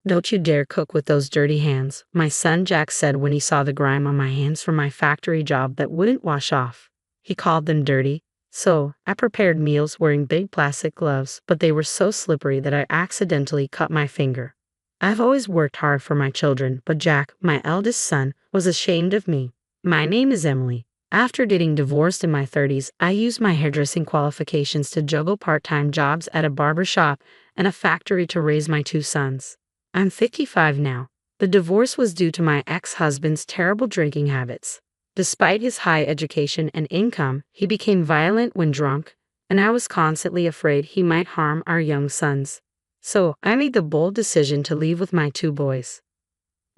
"Don't you dare cook with those dirty hands," my son Jack said when he saw the grime on my hands from my factory job that wouldn't wash off. He called them dirty. So, I prepared meals wearing big plastic gloves, but they were so slippery that I accidentally cut my finger. I've always worked hard for my children, but Jack, my eldest son, was ashamed of me. My name is Emily. After getting divorced in my 30s, I used my hairdressing qualifications to juggle part-time jobs at a barber shop and a factory to raise my two sons. I'm 55 now. The divorce was due to my ex-husband's terrible drinking habits. Despite his high education and income, he became violent when drunk, and I was constantly afraid he might harm our young sons. So, I made the bold decision to leave with my two boys.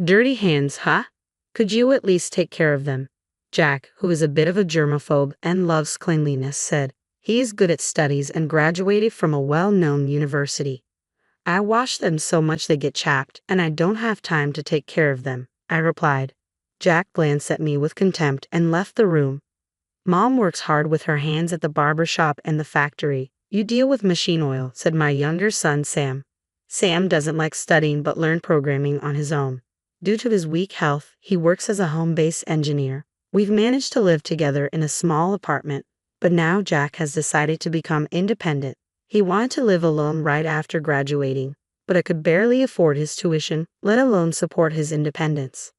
"Dirty hands, huh? Could you at least take care of them?" Jack, who is a bit of a germaphobe and loves cleanliness, said. He is good at studies and graduated from a well-known university. "I wash them so much they get chapped, and I don't have time to take care of them," I replied. Jack glanced at me with contempt and left the room. "Mom works hard with her hands at the barber shop and the factory. You deal with machine oil," said my younger son Sam. Sam doesn't like studying but learned programming on his own. Due to his weak health, he works as a home-based engineer. We've managed to live together in a small apartment, but now Jack has decided to become independent. He wanted to live alone right after graduating, but I could barely afford his tuition, let alone support his independence.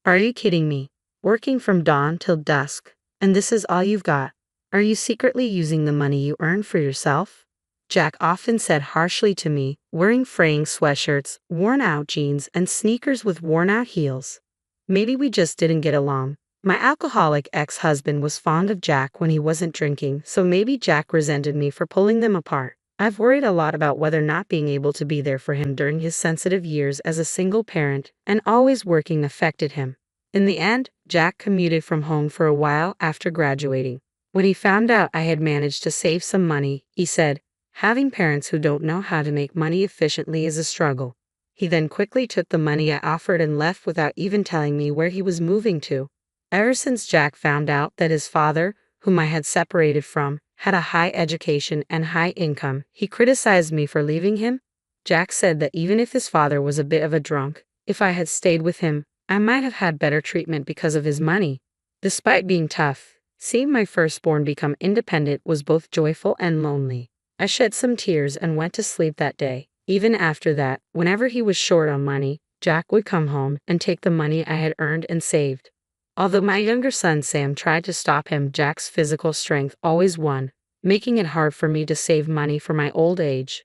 "Are you kidding me? Working from dawn till dusk, and this is all you've got? Are you secretly using the money you earn for yourself?" Jack often said harshly to me, wearing fraying sweatshirts, worn-out jeans, and sneakers with worn-out heels. Maybe we just didn't get along. My alcoholic ex-husband was fond of Jack when he wasn't drinking, so maybe Jack resented me for pulling them apart. I've worried a lot about whether not being able to be there for him during his sensitive years as a single parent and always working affected him. In the end, Jack commuted from home for a while after graduating. When he found out I had managed to save some money, he said, "Having parents who don't know how to make money efficiently is a struggle." He then quickly took the money I offered and left without even telling me where he was moving to. Ever since Jack found out that his father, whom I had separated from, had a high education and high income, he criticized me for leaving him. Jack said that even if his father was a bit of a drunk, if I had stayed with him, I might have had better treatment because of his money. Despite being tough, seeing my firstborn become independent was both joyful and lonely. I shed some tears and went to sleep that day. Even after that, whenever he was short on money, Jack would come home and take the money I had earned and saved. Although my younger son Sam tried to stop him, Jack's physical strength always won, making it hard for me to save money for my old age.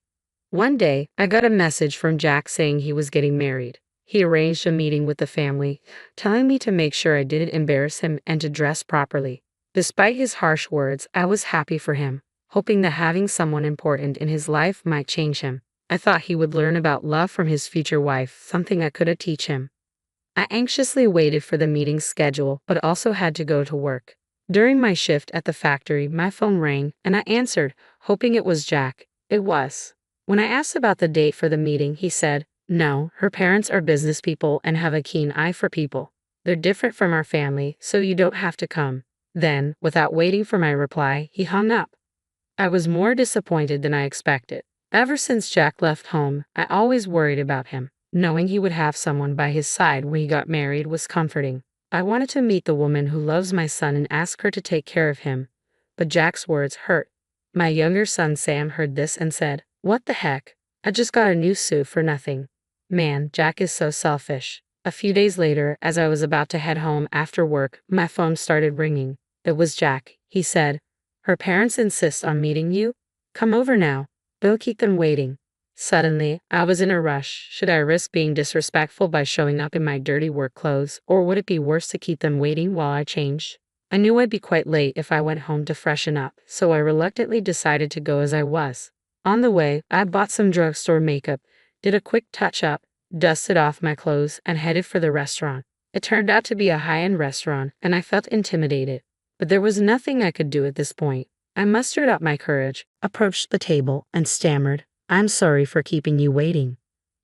One day, I got a message from Jack saying he was getting married. He arranged a meeting with the family, telling me to make sure I didn't embarrass him and to dress properly. Despite his harsh words, I was happy for him, hoping that having someone important in his life might change him. I thought he would learn about love from his future wife, something I could teach him. I anxiously waited for the meeting's schedule, but also had to go to work. During my shift at the factory, my phone rang, and I answered, hoping it was Jack. It was. When I asked about the date for the meeting, he said, "No, her parents are business people and have a keen eye for people. They're different from our family, so you don't have to come." Then, without waiting for my reply, he hung up. I was more disappointed than I expected. Ever since Jack left home, I always worried about him. Knowing he would have someone by his side when he got married was comforting. I wanted to meet the woman who loves my son and ask her to take care of him. But Jack's words hurt. My younger son Sam heard this and said, "What the heck? I just got a new suit for nothing." Man, Jack is so selfish. A few days later, as I was about to head home after work, my phone started ringing. It was Jack. He said, "Her parents insist on meeting you? Come over now. Don't keep them waiting." Suddenly, I was in a rush. Should I risk being disrespectful by showing up in my dirty work clothes, or would it be worse to keep them waiting while I changed? I knew I'd be quite late if I went home to freshen up, so I reluctantly decided to go as I was. On the way, I bought some drugstore makeup, did a quick touch-up, dusted off my clothes, and headed for the restaurant. It turned out to be a high-end restaurant, and I felt intimidated. But there was nothing I could do at this point. I mustered up my courage, approached the table, and stammered, "I'm sorry for keeping you waiting.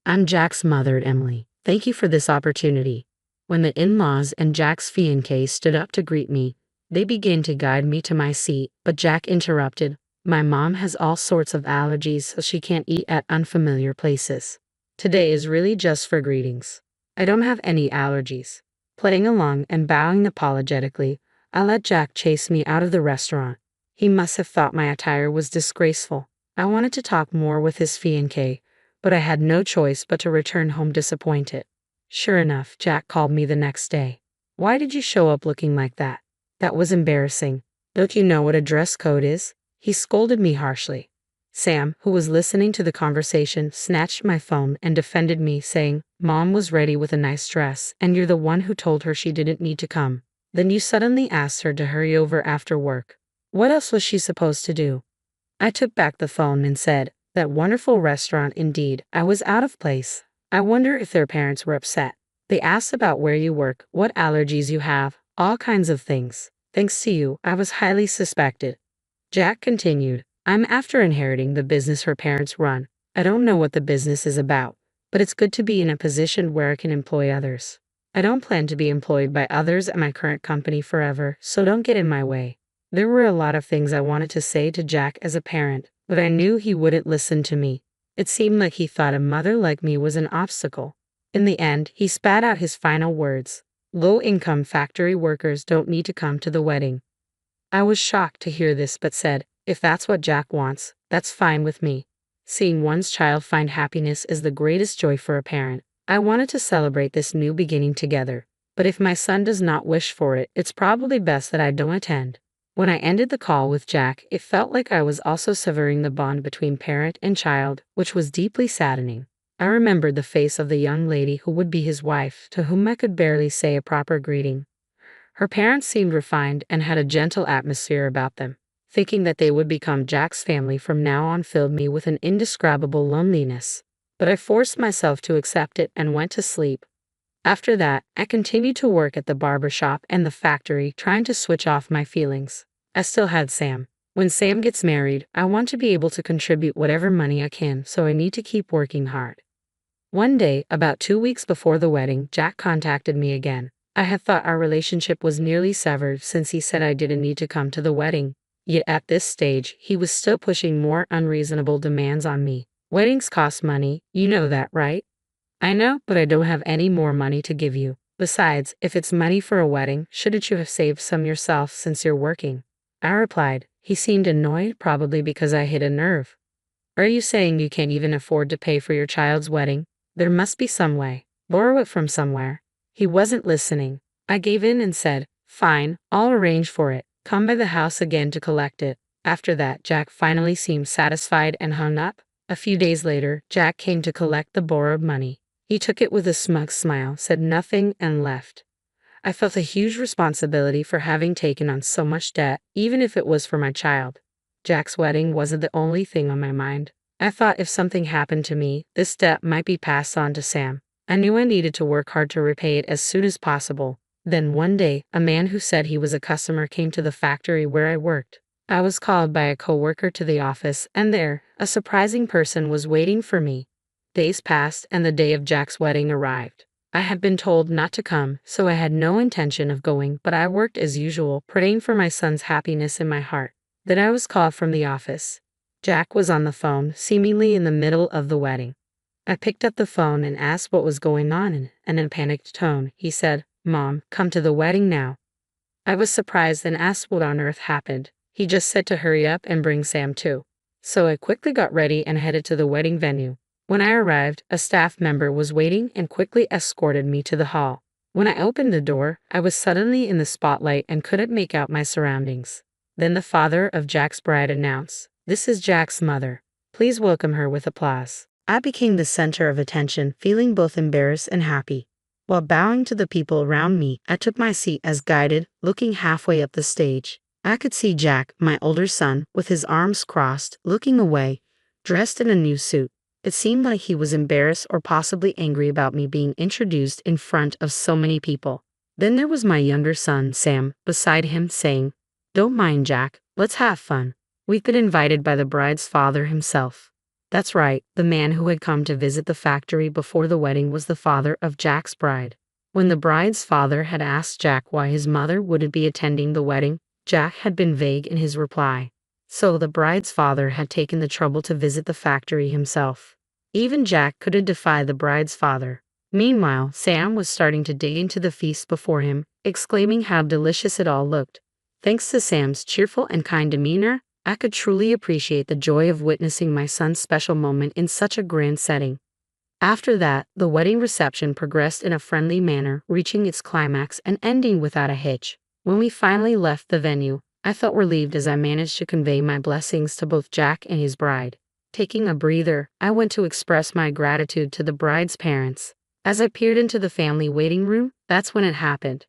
I'm Jack's mother, Emily. Thank you for this opportunity." When the in-laws and Jack's fiancé stood up to greet me, they began to guide me to my seat, but Jack interrupted. "My mom has all sorts of allergies, so she can't eat at unfamiliar places." Today is really just for greetings. I don't have any allergies. Playing along and bowing apologetically, I let Jack chase me out of the restaurant. He must have thought my attire was disgraceful. I wanted to talk more with his fiancée, but I had no choice but to return home disappointed. Sure enough, Jack called me the next day. Why did you show up looking like that? That was embarrassing. Don't you know what a dress code is? He scolded me harshly. Sam, who was listening to the conversation, snatched my phone and defended me, saying, Mom was ready with a nice dress, and you're the one who told her she didn't need to come. Then you suddenly asked her to hurry over after work. What else was she supposed to do? I took back the phone and said, that wonderful restaurant indeed. I was out of place. I wonder if their parents were upset. They asked about where you work, what allergies you have, all kinds of things. Thanks to you, I was highly suspected. Jack continued, I'm after inheriting the business her parents run. I don't know what the business is about, but it's good to be in a position where I can employ others. I don't plan to be employed by others at my current company forever, so don't get in my way. There were a lot of things I wanted to say to Jack as a parent, but I knew he wouldn't listen to me. It seemed like he thought a mother like me was an obstacle. In the end, he spat out his final words. Low-income factory workers don't need to come to the wedding. I was shocked to hear this but said, if that's what Jack wants, that's fine with me. Seeing one's child find happiness is the greatest joy for a parent. I wanted to celebrate this new beginning together, but if my son does not wish for it, it's probably best that I don't attend. When I ended the call with Jack, it felt like I was also severing the bond between parent and child, which was deeply saddening. I remembered the face of the young lady who would be his wife, to whom I could barely say a proper greeting. Her parents seemed refined and had a gentle atmosphere about them. Thinking that they would become Jack's family from now on filled me with an indescribable loneliness. But I forced myself to accept it and went to sleep. After that, I continued to work at the barber shop and the factory, trying to switch off my feelings. I still had Sam. When Sam gets married, I want to be able to contribute whatever money I can, so I need to keep working hard. One day, about 2 weeks before the wedding, Jack contacted me again. I had thought our relationship was nearly severed since he said I didn't need to come to the wedding. Yet at this stage, he was still pushing more unreasonable demands on me. Weddings cost money, you know that, right? I know, but I don't have any more money to give you. Besides, if it's money for a wedding, shouldn't you have saved some yourself since you're working? I replied. He seemed annoyed, probably because I hit a nerve. Are you saying you can't even afford to pay for your child's wedding? There must be some way. Borrow it from somewhere. He wasn't listening. I gave in and said, fine, I'll arrange for it. Come by the house again to collect it. After that, Jack finally seemed satisfied and hung up. A few days later, Jack came to collect the borrowed money. He took it with a smug smile, said nothing, and left. I felt a huge responsibility for having taken on so much debt, even if it was for my child. Jack's wedding wasn't the only thing on my mind. I thought if something happened to me, this debt might be passed on to Sam. I knew I needed to work hard to repay it as soon as possible. Then one day, a man who said he was a customer came to the factory where I worked. I was called by a coworker to the office, and there, a surprising person was waiting for me. Days passed, and the day of Jack's wedding arrived. I had been told not to come, so I had no intention of going, but I worked as usual, praying for my son's happiness in my heart. Then I was called from the office. Jack was on the phone, seemingly in the middle of the wedding. I picked up the phone and asked what was going on, and in a panicked tone, he said, Mom, come to the wedding now. I was surprised and asked what on earth happened. He just said to hurry up and bring Sam too. So I quickly got ready and headed to the wedding venue. When I arrived, a staff member was waiting and quickly escorted me to the hall. When I opened the door, I was suddenly in the spotlight and couldn't make out my surroundings. Then the father of Jack's bride announced, This is Jack's mother. Please welcome her with applause. I became the center of attention, feeling both embarrassed and happy. While bowing to the people around me, I took my seat as guided, looking halfway up the stage. I could see Jack, my older son, with his arms crossed, looking away, dressed in a new suit. It seemed like he was embarrassed or possibly angry about me being introduced in front of so many people. Then there was my younger son, Sam, beside him, saying, Don't mind Jack, let's have fun. We've been invited by the bride's father himself. That's right, the man who had come to visit the factory before the wedding was the father of Jack's bride. When the bride's father had asked Jack why his mother wouldn't be attending the wedding, Jack had been vague in his reply. So the bride's father had taken the trouble to visit the factory himself. Even Jack couldn't defy the bride's father. Meanwhile, Sam was starting to dig into the feast before him, exclaiming how delicious it all looked. Thanks to Sam's cheerful and kind demeanor, I could truly appreciate the joy of witnessing my son's special moment in such a grand setting. After that, the wedding reception progressed in a friendly manner, reaching its climax and ending without a hitch. When we finally left the venue, I felt relieved as I managed to convey my blessings to both Jack and his bride. Taking a breather, I went to express my gratitude to the bride's parents. As I peered into the family waiting room, that's when it happened.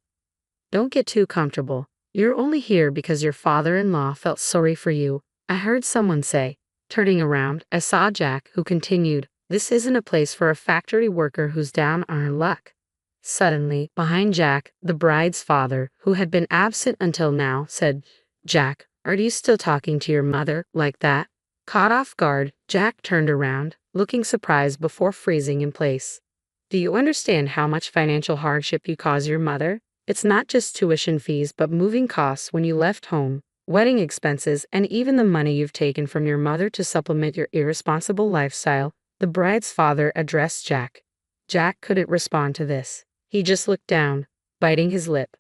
Don't get too comfortable. You're only here because your father-in-law felt sorry for you, I heard someone say. Turning around, I saw Jack, who continued, "This isn't a place for a factory worker who's down on her luck." Suddenly, behind Jack, the bride's father, who had been absent until now, said, "Jack, are you still talking to your mother like that?" Caught off guard, Jack turned around, looking surprised before freezing in place. "Do you understand how much financial hardship you cause your mother? It's not just tuition fees but moving costs when you left home, wedding expenses, and even the money you've taken from your mother to supplement your irresponsible lifestyle." The bride's father addressed Jack. Jack couldn't respond to this. He just looked down, biting his lip.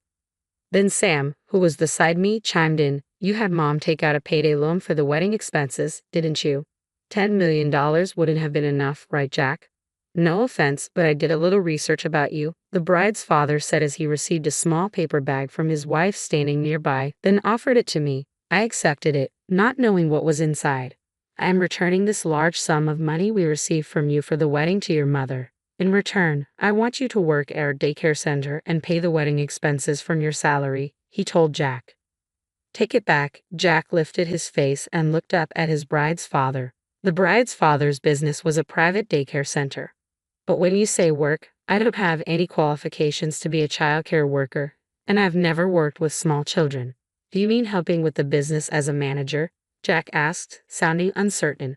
Then Sam, who was beside me, chimed in, "You had Mom take out a payday loan for the wedding expenses, didn't you? $10 million wouldn't have been enough, right, Jack?" "No offense, but I did a little research about you," the bride's father said as he received a small paper bag from his wife standing nearby, then offered it to me. I accepted it, not knowing what was inside. "I am returning this large sum of money we received from you for the wedding to your mother. In return, I want you to work at our daycare center and pay the wedding expenses from your salary," he told Jack. "Take it back." Jack lifted his face and looked up at his bride's father. The bride's father's business was a private daycare center. "But when you say work, I don't have any qualifications to be a childcare worker, and I've never worked with small children." "Do you mean helping with the business as a manager?" Jack asked, sounding uncertain.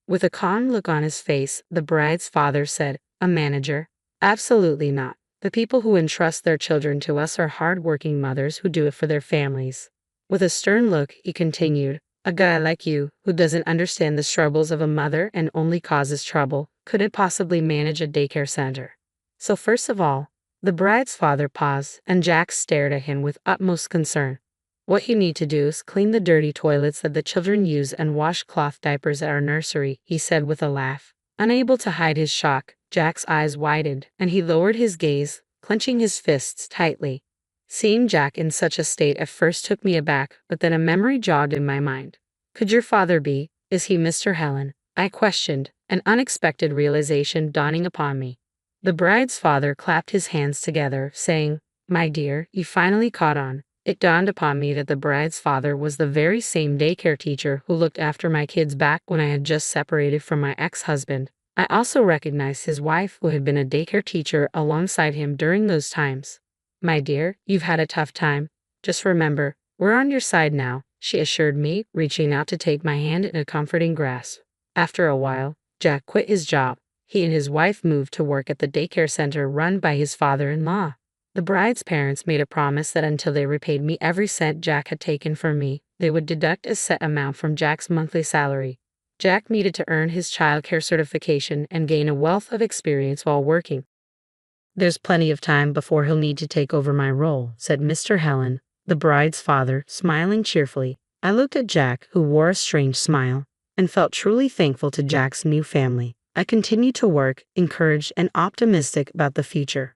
With a calm look on his face, the bride's father said, "A manager? Absolutely not. The people who entrust their children to us are hard-working mothers who do it for their families." With a stern look, he continued, "A guy like you, who doesn't understand the struggles of a mother and only causes trouble, couldn't possibly manage a daycare center. So first of all," the bride's father paused, and Jack stared at him with utmost concern. "What you need to do is clean the dirty toilets that the children use and wash cloth diapers at our nursery," he said with a laugh. Unable to hide his shock, Jack's eyes widened, and he lowered his gaze, clenching his fists tightly. Seeing Jack in such a state at first took me aback, but then a memory jogged in my mind. "Could your father be? Is he Mr. Helen?" I questioned, an unexpected realization dawning upon me. The bride's father clapped his hands together, saying, "My dear, you finally caught on." It dawned upon me that the bride's father was the very same daycare teacher who looked after my kids back when I had just separated from my ex-husband. I also recognized his wife, who had been a daycare teacher alongside him during those times. "My dear, you've had a tough time. Just remember, we're on your side now," she assured me, reaching out to take my hand in a comforting grasp. After a while, Jack quit his job. He and his wife moved to work at the daycare center run by his father-in-law. The bride's parents made a promise that until they repaid me every cent Jack had taken from me, they would deduct a set amount from Jack's monthly salary. Jack needed to earn his childcare certification and gain a wealth of experience while working. "There's plenty of time before he'll need to take over my role," said Mr. Helen, the bride's father, smiling cheerfully. I looked at Jack, who wore a strange smile, and felt truly thankful to Jack's new family. I continued to work, encouraged and optimistic about the future.